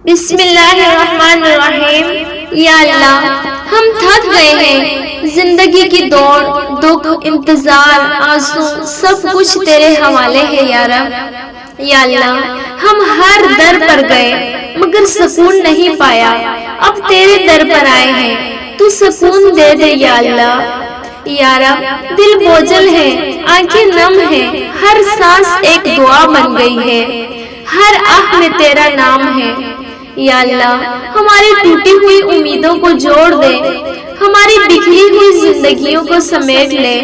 بسم اللہ الرحمن الرحیم۔ یا اللہ، ہم تھک گئے ہیں، زندگی کی دوڑ، دکھ، انتظار، آنسو، سب کچھ تیرے حوالے ہے یا رب۔ یا اللہ، ہم ہر در پر گئے مگر سکون نہیں پایا، اب تیرے در پر آئے ہیں، تو سکون دے دے یا اللہ۔ یا رب، دل بوجھل ہے، آنکھیں نم ہیں، ہر سانس ایک دعا بن گئی ہے، ہر آہ میں تیرا نام ہے۔ یا اللہ، ہماری ٹوٹی ہوئی امیدوں کو جوڑ دے، ہماری بکھری ہوئی زندگیوں کو سمیٹ لے،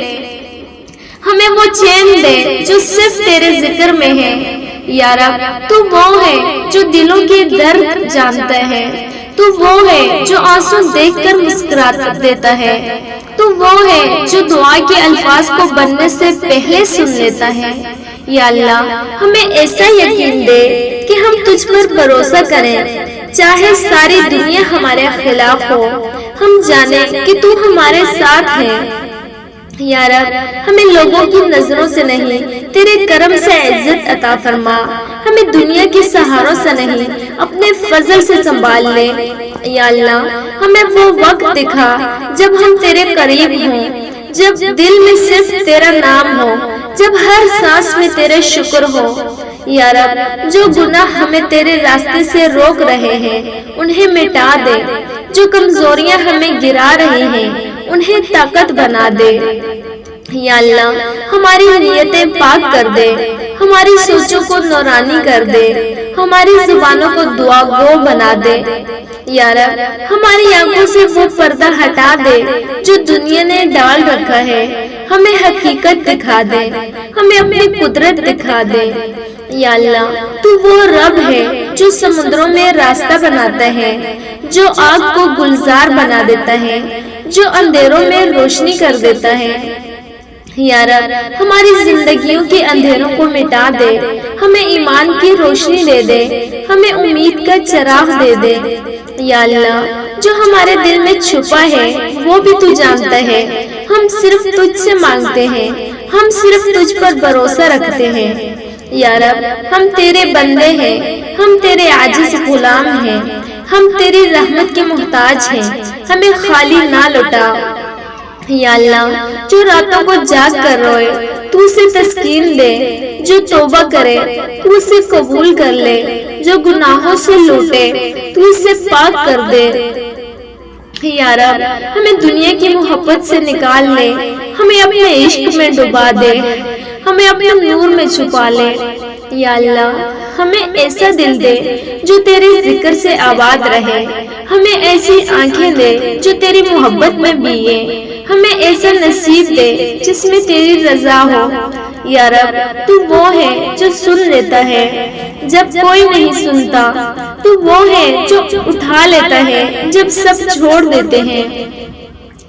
ہمیں وہ چین دے جو صرف تیرے ذکر میں ہے۔ یا رب، تو وہ ہے جو دلوں کے درد جانتا ہے، تو وہ ہے جو آنسو دیکھ کر مسکرا دیتا ہے، تو وہ ہے جو دعا کے الفاظ کو بننے سے پہلے سن لیتا ہے۔ یا اللہ، ہمیں ایسا یقین دے کہ ہم تجھ پر بھروسہ کریں، چاہے ساری دنیا ہمارے خلاف ہو، ہم جانیں کہ تو ہمارے ساتھ ہے۔ یا رب، ہمیں لوگوں کی نظروں سے نہیں، تیرے کرم سے عزت عطا فرما، ہمیں دنیا کے سہاروں سے نہیں، اپنے فضل سے سنبھال لے۔ یا اللہ، ہمیں وہ وقت دکھا جب ہم تیرے قریب ہوں، جب دل میں صرف تیرا نام ہو، جب ہر سانس میں تیرے شکر ہو۔ یا رب، جو گناہ ہمیں تیرے راستے سے روک رہے ہیں انہیں مٹا دے، جو کمزوریاں ہمیں گرا رہی ہیں انہیں طاقت بنا دے۔ یا اللہ، ہماری نیتیں پاک کر دے، ہماری سوچوں کو نورانی کر دے، ہماری زبانوں کو دعا گو بنا دے۔ یا رب، ہماری آنکھوں سے وہ پردہ ہٹا دے جو دنیا نے ڈال رکھا ہے، ہمیں حقیقت دکھا دے، ہمیں اپنی قدرت دکھا دے۔ یا اللہ، تو وہ رب ہے جو سمندروں میں راستہ بناتا ہے، جو آگ کو گلزار بنا دیتا ہے، جو اندھیروں میں روشنی کر دیتا ہے۔ یا رب، ہماری زندگیوں کے اندھیروں کو مٹا دے، ہمیں ایمان کی روشنی دے دے، ہمیں امید کا چراغ دے دے۔ یا اللہ، جو ہمارے دل میں چھپا ہے وہ بھی تو جانتا ہے، ہم صرف تجھ سے مانگتے ہیں، ہم صرف تجھ پر بھروسہ رکھتے ہیں۔ یا رب، ہم تیرے بندے ہیں، ہم تیرے عاجز غلام ہیں، ہم تیری رحمت کے محتاج ہیں، ہمیں خالی نہ لوٹا۔ یا اللہ، جو راتوں کو جاگ کر روئے تو اسے تسکین دے، جو توبہ کرے تو اسے قبول کر لے، جو گناہوں سے لوٹے تو اسے پاک کر دے۔ یا رب، ہمیں دنیا کی محبت سے نکال لے، ہمیں اپنے عشق میں ڈبا دے، ہمیں اپنے نور میں چھپا لے۔ یا اللہ، ہمیں ایسا دل دے جو تیرے ذکر سے آباد رہے، ہمیں ایسی آنکھیں دے جو تیری محبت میں بیئے، ہمیں ایسا نصیب دے جس میں تیری رضا ہو۔ یا رب، تو وہ ہے جو سن لیتا ہے جب کوئی نہیں سنتا، تو وہ ہے جو اٹھا لیتا ہے جب سب چھوڑ دیتے ہیں۔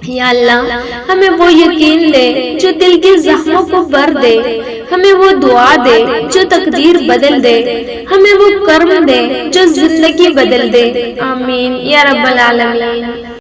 یا اللہ، ہمیں وہ یقین دے جو دل کے زخموں کو بھر دے، ہمیں وہ دعا دے جو تقدیر بدل دے، ہمیں وہ کرم دے جو زندگی بدل دے۔ آمین یا رب العالمین۔